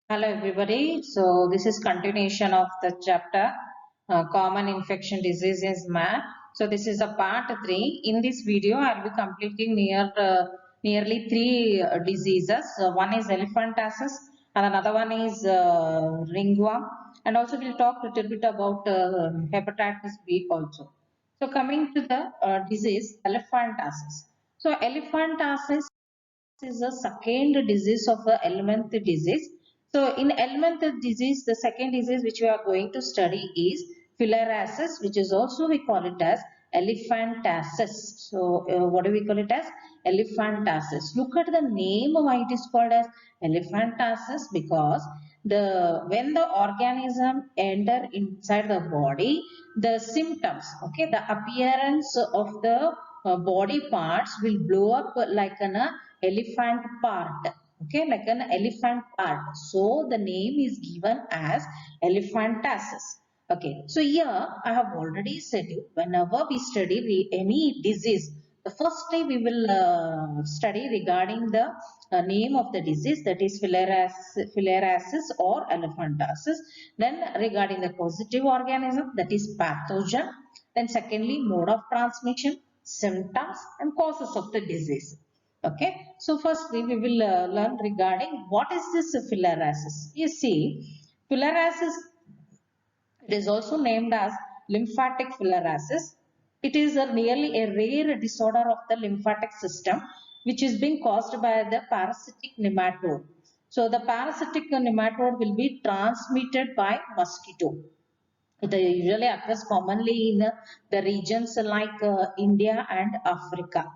Hello everybody. So this is continuation of the chapter common infection diseases man. So this is a part 3. In this video I will be completing nearly three diseases. One is elephantiasis and another one is ringworm, and also we'll talk a little bit about hepatitis B also. So coming to the disease elephantiasis. So elephantiasis is a second disease of the elemental disease. So in elemental disease, the second disease which we are going to study is filariasis, which is also we call it as elephantiasis. So what do we call it as? Elephantiasis. Look at the name why it is called as elephantiasis, because when the organism enter inside the body, the symptoms, okay, the appearance of the body parts will blow up like an elephant part, okay, like an elephant part. So the name is given as elephantiasis. Okay, so here I have already said you, whenever we study any disease, the firstly we will study regarding the name of the disease, that is filariasis or elephantiasis. Then regarding the causative organism, that is pathogen. Then secondly, mode of transmission, symptoms and causes of the disease. Okay, so firstly we will learn regarding what is this filariasis. You see, filariasis, it is also named as lymphatic filariasis. It is nearly a rare disorder of the lymphatic system which is being caused by the parasitic nematode. So the parasitic nematode will be transmitted by mosquito. It usually occurs commonly in the regions like India and Africa.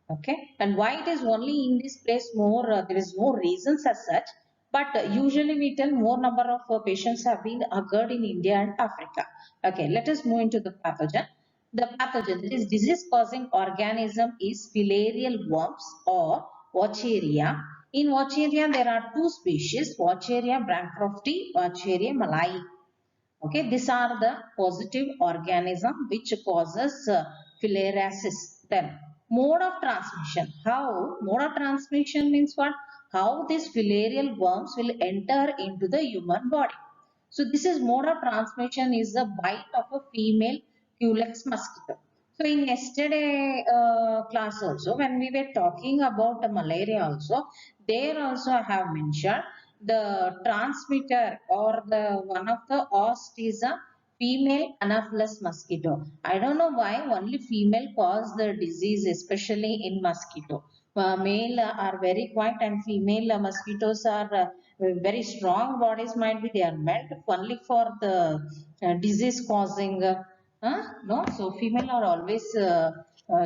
Okay, and why it is only in this place more, there is no reasons as such, but usually we tell more number of patients have been occurred in India and Africa. Okay, let us move into the pathogen. The pathogen, that is disease causing organism, is filarial worms or Wacheria. In Wacheria there are two species, Wacheria bancrofti, Wacheria malai. Okay, these are the positive organism which causes filariasis. Then mode of transmission. How? Mode of transmission means what? How these filarial worms will enter into the human body. So this is mode of transmission is the bite of a female Culex mosquito. So in yesterday class also, when we were talking about the malaria also, there also I have mentioned the transmitter or the one of the host is a female Anopheles mosquito. I don't know why only female cause the disease, especially in mosquito. Male are very quiet and female mosquitoes are very strong bodies, might be they are meant only for the disease causing. No, so female are always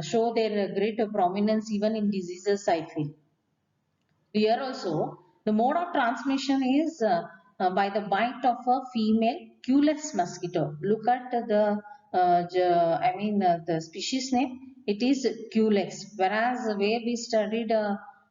show their great prominence even in diseases, I feel. Here also, the mode of transmission is by the bite of a female Culex mosquito. Look at the species name. It is Culex. Whereas where we studied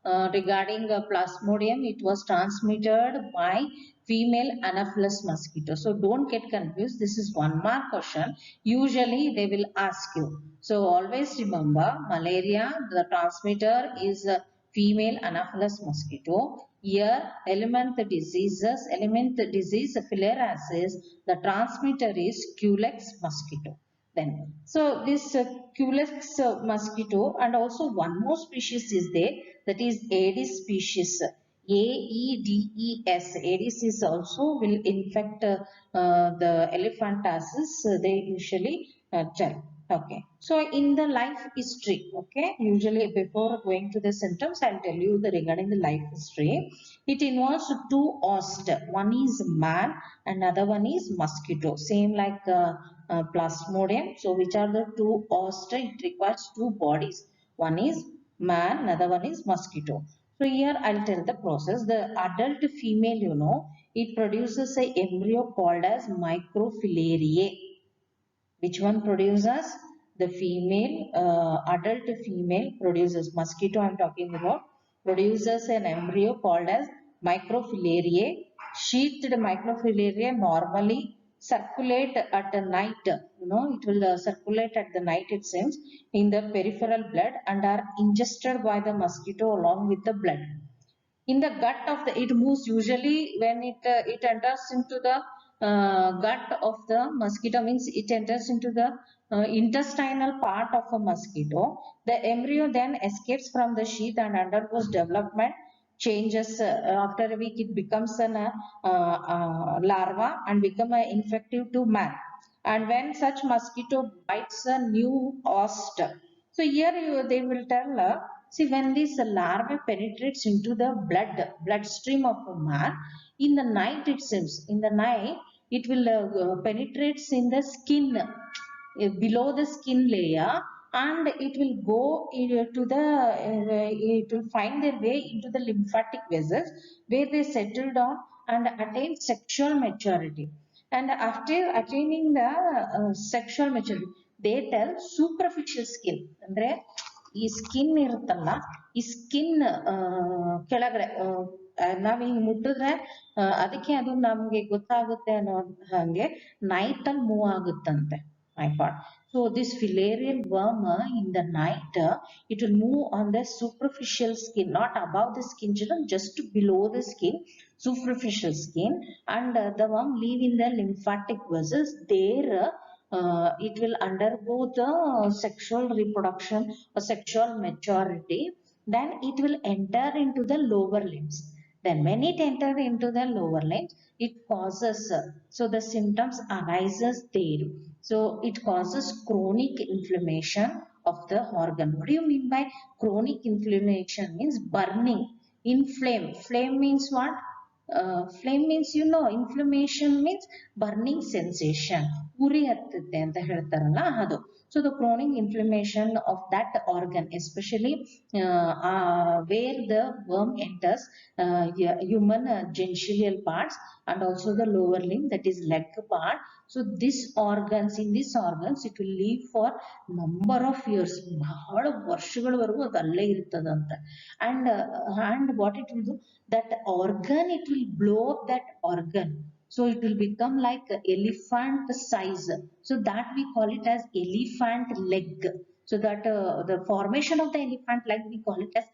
regarding Plasmodium, it was transmitted by female Anopheles mosquito. So don't get confused. This is one mark question. Usually they will ask you. So always remember, malaria, the transmitter is female Anopheles mosquito. Here, element disease filariasis, the transmitter is Culex mosquito. Then, so this Culex mosquito, and also one more species is there, that is Aedes species. Aedes. Aedes is also will infect the elephantiasis. They usually tell. Okay. So in the life history, okay, usually before going to the symptoms, I'll tell you the regarding the life history. It involves two hosts. One is man, another one is mosquito. Same like Plasmodium. So which are the two hosts? It requires two bodies. One is man, another one is mosquito. So here I'll tell the process. The adult female, it produces a embryo called as microfilariae. Which one produces? The female, adult female produces, mosquito I am talking about, produces an embryo called as microfilariae. Sheathed microfilariae normally circulate at night. It will circulate at the night, it seems, in the peripheral blood and are ingested by the mosquito along with the blood. in the gut of the, it moves usually when it enters into the gut of the mosquito, means it enters into the intestinal part of a mosquito. The embryo then escapes from the sheath and undergoes development changes. After a week it becomes an larva and become infective to man. And when such mosquito bites a new host, so here they will tell, see, when this larva penetrates into the bloodstream of a man, in the night it seems, in the night it will penetrates in the skin, below the skin layer, and it will go to the, it will find their way into the lymphatic vessels where they settle down and attain sexual maturity. And after attaining the sexual maturity, they tell superficial skin, ಅಂದ್ರೆ ಈ skin ಇರುತ್ತಲ್ಲ, ಈ skin ಕೆಳಗಡೆ ನಾವ್ ಹಿಂಗ್ ಮುಟ್ಟಿದ್ರೆ ಅದಕ್ಕೆ ಅದು ನಮ್ಗೆ ಗೊತ್ತಾಗುತ್ತೆ ಅನ್ನೋ ಹಂಗೆ ನೈಟ್ ಅಲ್ಲಿ move ಆಗುತ್ತಂತೆ my part. So this filarial worm in the night, it will move on the superficial skin, not above the skin, children, just below the skin, superficial skin, and the worm live in the lymphatic vessels. There it will undergo the sexual reproduction or sexual maturity. Then it will enter into the lower limbs. Then when it enters into the lower limbs, it causes, so the symptoms arises there. So it causes chronic inflammation of the organ. What do you mean by chronic inflammation? Means burning, inflame. Flame means what? Flame means, you know, inflammation means burning sensation. ಉರಿ ಹತ್ತುತ್ತೆ ಅಂತ ಹೇಳ್ತಾರಲ್ಲ ಅದು. So the chronic inflammation of that organ, especially where the worm enters human genitalial parts and also the lower limb, that is leg part. So this organs, in these organs, it will live for number of years. ಬಹಳ ವರ್ಷಗಳವರೆಗೂ ಅದು ಅಲ್ಲೇ ಇರ್ತದಂತೆ. And what it will do, that organ, it will blow up that organ. So it will become like elephant size. So that we call it as elephant leg. So that the formation of the elephant leg, we call it as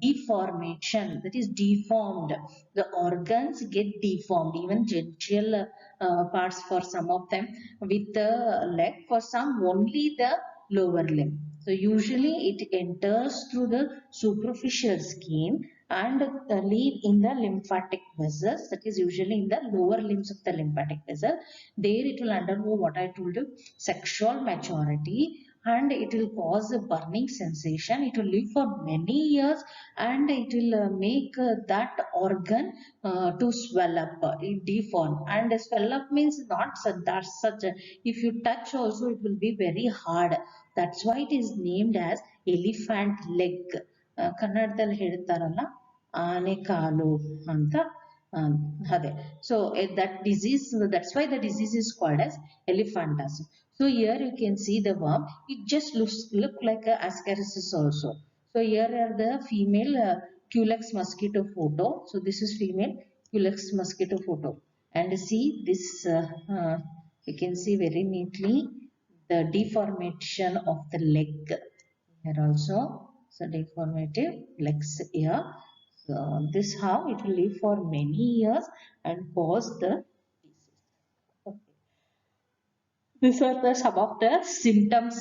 deformation. That is deformed. The organs get deformed. Even genital parts for some of them with the leg. For some only the lower limb. So usually it enters through the superficial skin and live in the lymphatic vessels, that is usually in the lower limbs of the lymphatic vessel. There it will undergo what I told you, sexual maturity, and it will cause a burning sensation. It will live for many years and it will make that organ to swell up, deform. And swell up means not such a, if you touch also it will be very hard. That's why it is named as elephant leg. ಕನ್ನಡದಲ್ಲಿ ಹೇಳ್ತಾರಲ್ಲ ಆನೆ ಕಾಲು ಅಂತ ಅದೇ. So that disease, that's why the disease is called as elephantiasis. So here you can see the worm, it just look like a ascaris also. So here are the female Culex mosquito photo. So this is female Culex mosquito photo, and see this you can see very neatly the deformation of the leg here also. So deformative legs here. So this how it will live for many years and cause the disease. Okay. These are the some of the symptoms.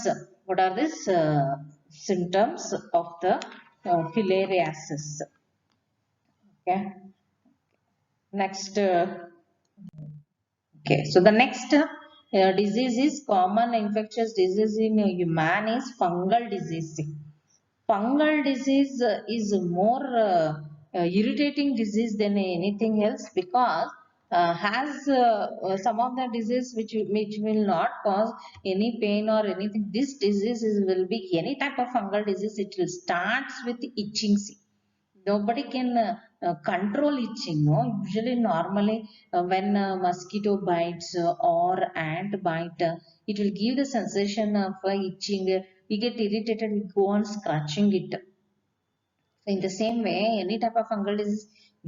What are these symptoms of the filariasis? Okay. Next. Okay. So the next disease is common infectious disease in human is fungal disease. Fungal disease is more irritating disease than anything else, because has some of the disease which will not cause any pain or anything. This disease will be any type of fungal disease. It will starts with itching. Nobody can control itching, no. Usually normally when mosquito bites or ant bite, it will give the sensation of itching. We get irritated, we go on scratching it. So in the same way, any type of fungal disease,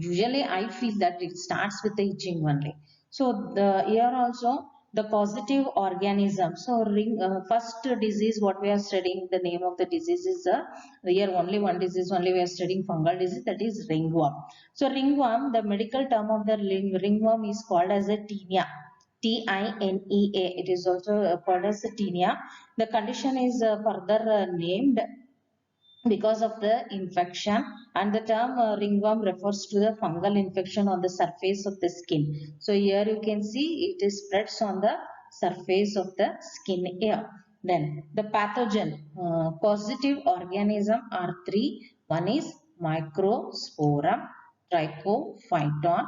usually I feel that it starts with the itching only. So the here also the positive organism. So first disease what we are studying, the name of the disease is here only one disease only we are studying, fungal disease, that is ringworm. So ringworm, the medical term of the ringworm is called as a tinea. TINEA. It is also called as tinea. The condition is further named because of the infection, and the term ringworm refers to the fungal infection on the surface of the skin. So here you can see it is spreads on the surface of the skin here. Then the pathogen positive organism are three. One is microsporum, trichophyton,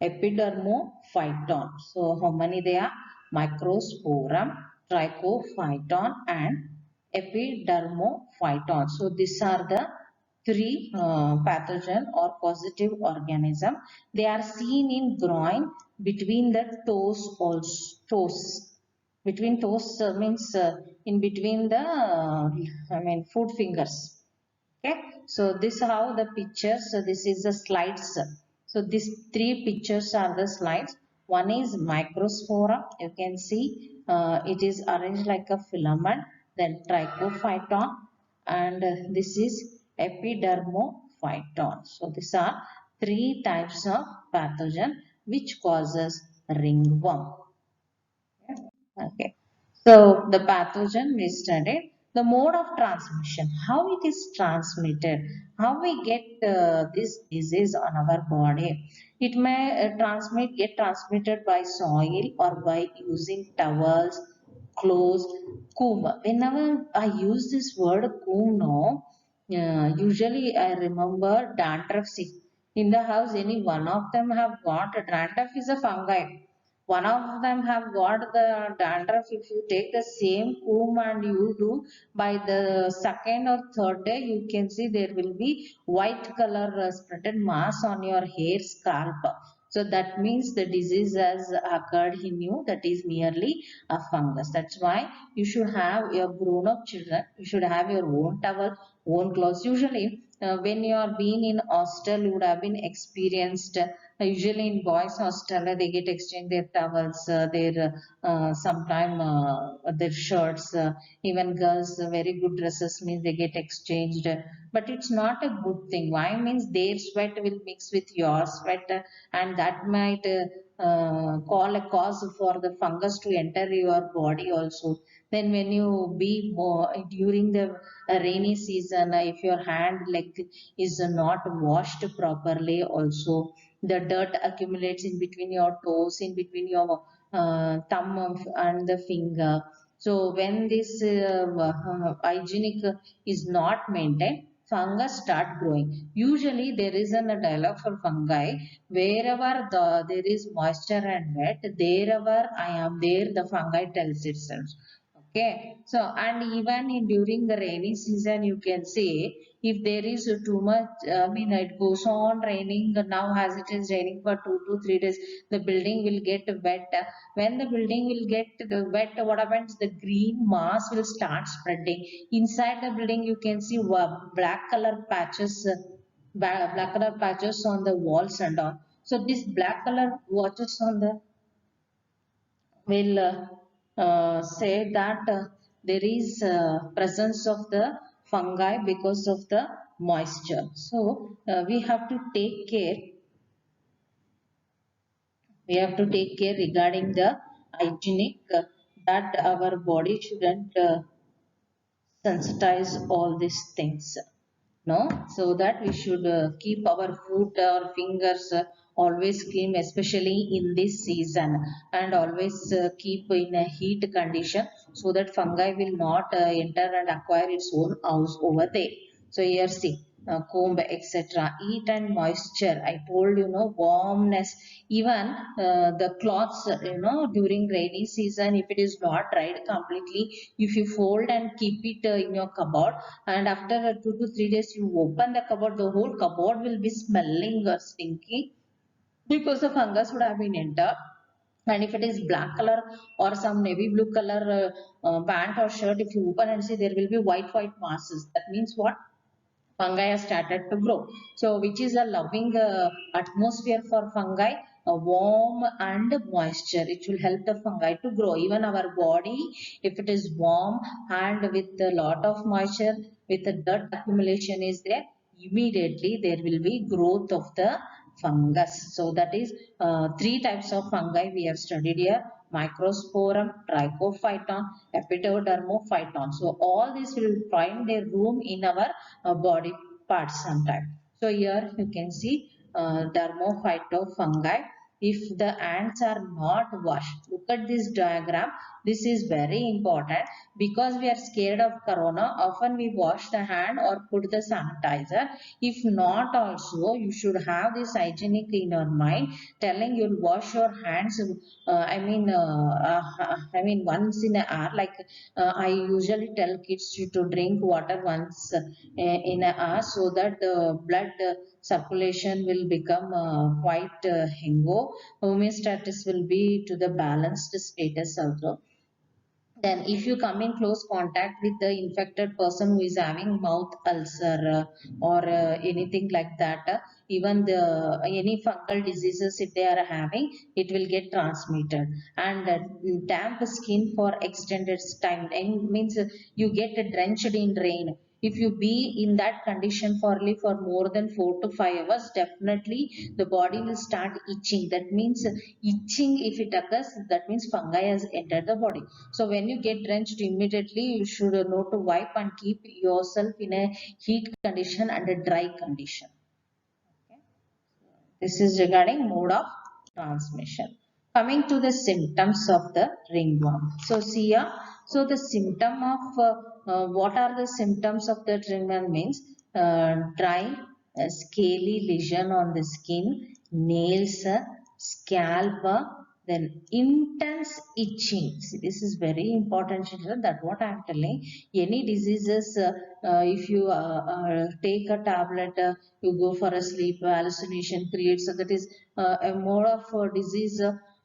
epidermophyton. So how many they are? Microsporum, trichophyton and epidermophyton. So these are the three pathogen or positive organism. They are seen in groin between the toes also. Toes. Between toes means in between the foot fingers. Okay, so this how the pictures. So this is the slides. So these three pictures are the slides. One is microspora. You can see it is arranged like a filament. Then trichophyton, and this is epidermophyton. So these are three types of pathogen which causes ringworm. Okay. So the pathogen we studied, the mode of transmission, how it is transmitted, how we get this disease on our body. It may get transmitted by soil or by using towels, clothes, comb. Whenever I use this word comb, no, usually I remember dandruff. See, in the house, any one of them have got dandruff is a fungi. One of them have got the dandruff. If you take the same comb and you do, by the second or third day you can see there will be white color spreaded mass on your hair scalp. So that means the disease has occurred in you, that is merely a fungus. That's why you should have your grown up children, you should have your own towel, own clothes. Usually when you are being in hostel you would have been experienced, usually in boys hostel they get exchange their towels, their sometime their shirts, even girls very good dresses means they get exchanged, but it's not a good thing. Why? Means their sweat will mix with your sweat, and that might call a cause for the fungus to enter your body also. Then when you be more during the rainy season, if your hand leg is not washed properly also, the dirt accumulates in between your toes, in between your thumb and the finger. So when this hygienic is not maintained, fungus start growing. Usually there is a dialogue for fungi. Wherever there is moisture and wet, therever I am there, the fungi tells itself. Okay, so and even during the rainy season, you can say if there is too much, it goes on raining now as it is raining for 2 to 3 days, the building will get wet. When the building will get wet, what happens? The green mass will start spreading. Inside the building, you can see black color patches, black color patches on the walls and all. So this black color patches on the will say that there is presence of the fungi because of the moisture. So we have to take care regarding the hygienic, that our body shouldn't sensitize all these things, no, so that we should keep our foot or fingers always clean, especially in this season, and always keep in a heat condition so that fungi will not enter and acquire its own house over there. So here see, comb etc, heat and moisture, I told you, know, warmness, even the cloths, during rainy season, if it is not dried completely, if you fold and keep it in your cupboard, and after 2 to 3 days you open the cupboard, the whole cupboard will be smelling stinky because the fungus would have been entered. And if it is black color or some navy blue color pant or shirt, if you open and see, there will be white masses. That means what? Fungi have started to grow. So which is a loving atmosphere for fungi? warm and moisture. It will help the fungi to grow. Even our body, if it is warm and with a lot of moisture, with the dirt accumulation is there, immediately there will be growth of the fungus. So that is three types of fungi we have studied here: Microsporum, Trichophyton, Epidermophyton. So all these will find their room in our body parts sometime. So here you can see Dermophytofungi. If the ants are not washed, look at this diagram. This is very important because we are scared of corona. Often we wash the hand or put the sanitizer. If not also, you should have this hygienic in your mind, telling you'll wash your hands. I mean once in an hour. Like I usually tell kids to drink water once in an hour, so that the blood circulation will become quite homeostasis will be to the balanced status also. Then if you come in close contact with the infected person who is having mouth ulcer or anything like that, even the any fungal diseases if they are having, it will get transmitted. And damp skin for extended time, and means you get drenched in rain. If you be in that condition for more than 4 to 5 hours, definitely the body will start itching. That means itching, if it occurs, that means fungi has entered the body. So when you get drenched, immediately you should know to wipe and keep yourself in a heat condition and a dry condition. Okay. This is regarding mode of transmission. Coming to the symptoms of the ringworm. So see here, so the symptom of what are the symptoms of the ringworm means dry, scaly lesion on the skin, nails, scalp, then intense itching. See, this is very important, children. That what I am telling. Any diseases, if you take a tablet, you go for a sleep hallucination creates. So that is a mode of disease.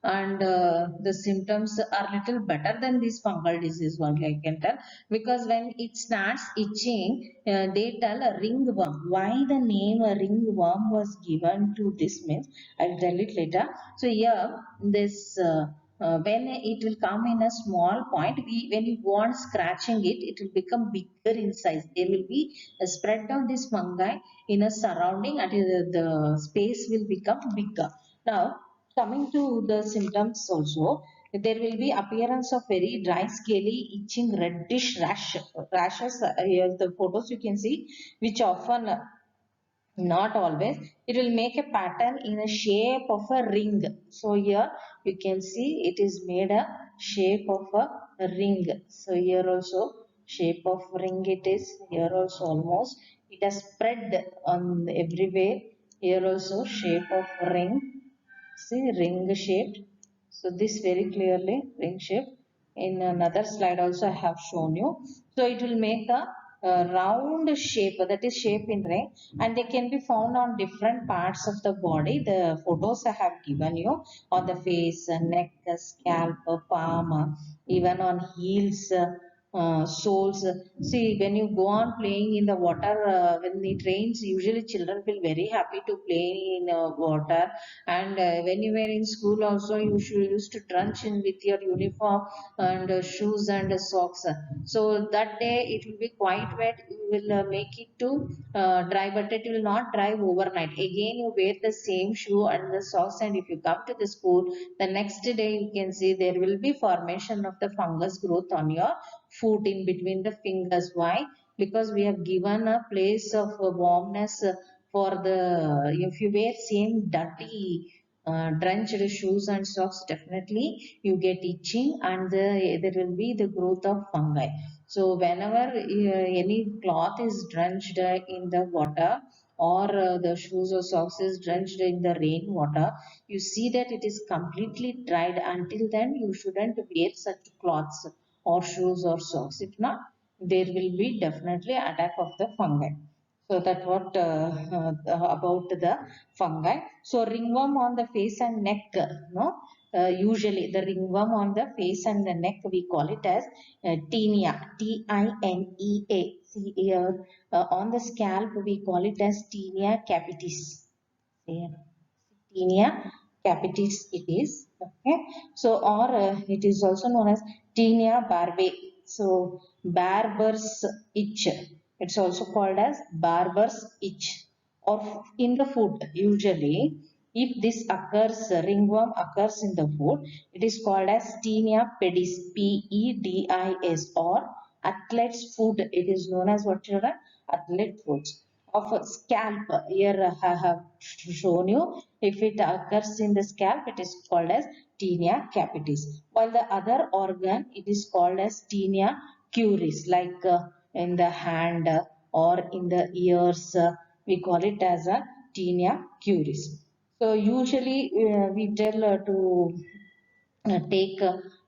And the symptoms are little better than this fungal disease one, I can tell, because when it starts itching, they tell a ringworm. Why the name a ringworm was given to this means I'll tell it later. So here this when it will come in a small point, when you go on scratching it, it will become bigger in size. There will be a spread of this fungi in a surrounding, and the space will become bigger. Now coming to the symptoms also, there will be appearance of very dry, scaly, itching, reddish rashes. Here the photos you can see, which often not always, it will make a pattern in a shape of a ring. So here you can see it is made a shape of a ring. So here also shape of ring it is. Here also almost it has spread on everywhere. Here also shape of ring. See, ring shaped. So this very clearly ring shape. In another slide also I have shown you. So it will make a round shape, that is shape in ring, and they can be found on different parts of the body. The photos I have given you on the face, neck, scalp, palm, even on heels, soles. See, when you go on playing in the water, when it rains, usually children feel very happy to play in water. And when you were in school also, you should used to drench in with your uniform and shoes and socks. So that day it will be quite wet. You will make it to dry, but it will not dry overnight. Again, you wear the same shoe and the socks, and if you come to the school, the next day you can see there will be formation of the fungus growth on your foot in between the fingers. Why? Because we have given a place of warmness for the, if you wear same dirty drenched shoes and socks, definitely you get itching, and there will be the growth of fungi. So whenever any cloth is drenched in the water, or the shoes or socks is drenched in the rain water, you see that it is completely dried. Until then you shouldn't wear such cloths or shoes or socks. If not, there will be definitely attack of the fungi. So that what about the fungi. So ringworm on the face and neck, no, usually the ringworm on the face and the neck we call it as tinea, Tinea. See here on the scalp we call it as tinea capitis. See, tinea capitis it is. Okay, so or it is also known as tinea barbae. So barber's itch, it's also called as barber's itch. Or in the food, usually if this occurs, ringworm occurs in the food, it is called as tinea pedis, pedis. Or athlete's food, it is known as what, children? Athlete foods. Of a scalp, here I have shown you, if it occurs in the scalp, it is called as tinea capitis. While the other organ, it is called as tinea curis, like in the hand or in the ears, we call it as a tinea curis. So usually we tell to take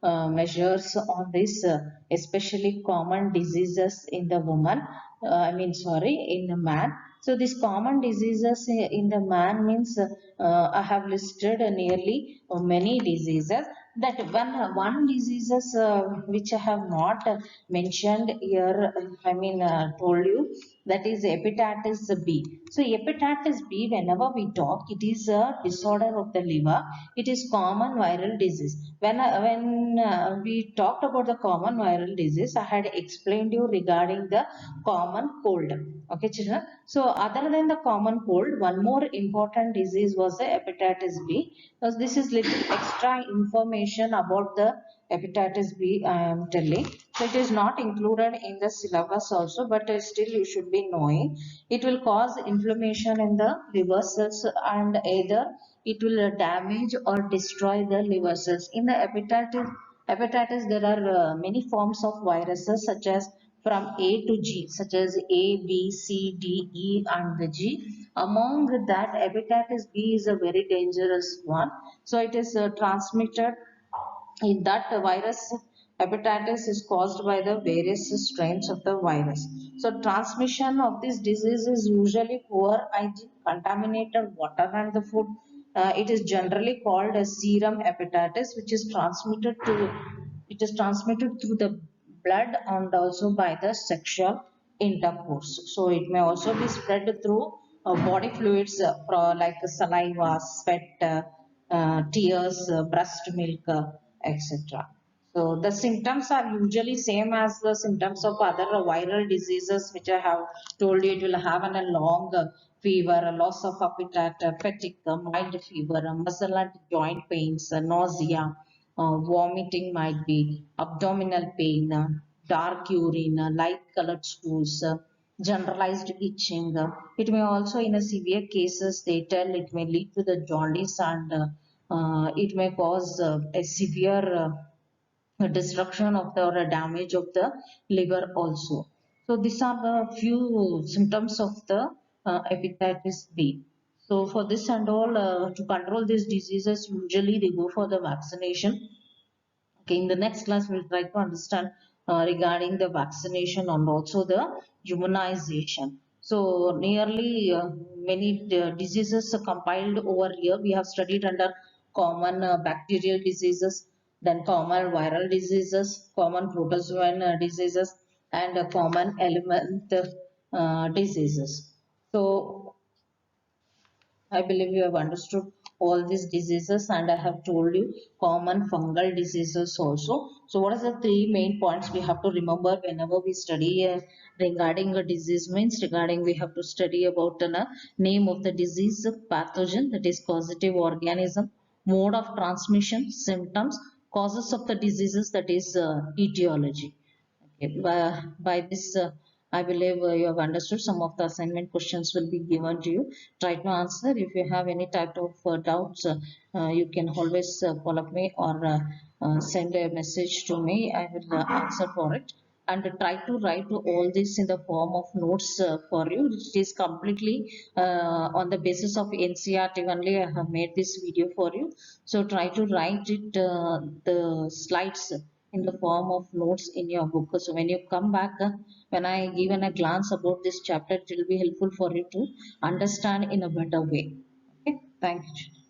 measures on this, especially common diseases in the woman, in the man. So these common diseases in the man means, I have listed nearly many diseases. That one diseases which I have not mentioned here, told you, that is hepatitis B. So hepatitis B, whenever we talk, it is a disorder of the liver. It is common viral disease. When we talked about the common viral disease, I had explained you regarding the common cold. Okay, children. So other than the common cold, one more important disease was the hepatitis B. Because this is little extra information about the hepatitis B I am telling. So it is not included in the syllabus also, but still you should be knowing. It will cause inflammation in the liver cells, and either it will damage or destroy the liver cells. In the hepatitis there are many forms of viruses, such as from A to G, such as A, B, C, D, E, and the G. Among that, hepatitis B is a very dangerous one. So it is transmitted in that virus. Hepatitis is caused by the various strains of the virus. So transmission of this disease is usually poor hygiene, contaminated water and the food. It is generally called as serum hepatitis, which is transmitted through the blood and also by the sexual intercourse. So it may also be spread through body fluids, like saliva, sweat, tears, breast milk, etc. So the symptoms are usually same as the symptoms of other viral diseases, which I have told you. It will have a long fever, a loss of appetite, fatigue, mild fever, muscle and joint pains, nausea, vomiting might be, abdominal pain, dark urine, light colored stools, generalized itching. It may also, in a severe cases, they tell it may lead to the jaundice, and it may cause a severe destruction of the, or a damage of the liver also. So these are the few symptoms of the hepatitis B. So for this and all, to control these diseases, usually they go for the vaccination. Okay, in the next class, we'll try to understand regarding the vaccination and also the immunization. So nearly many diseases are compiled over here. We have studied under common bacterial diseases, then common viral diseases, common protozoan diseases, and common element diseases. So I believe you have understood all these diseases, and I have told you common fungal diseases also. So what are the three main points we have to remember whenever we study regarding a disease? Means regarding, we have to study about the name of the disease, pathogen, that is causative organism, mode of transmission, symptoms, causes of the diseases, that is etiology. Okay. By this, I believe you have understood. Some of the assignment questions will be given to you. Try to answer. If you have any type of doubts, you can always call up me, or send a message to me. I will answer for it. And try to write all this in the form of notes for you. It is completely on the basis of NCERT only. I have made this video for you. So try to write it, the slides, in the form of notes in your book. So when you come back, when I given a glance about this chapter, it will be helpful for you to understand in a better way. Okay, thank you.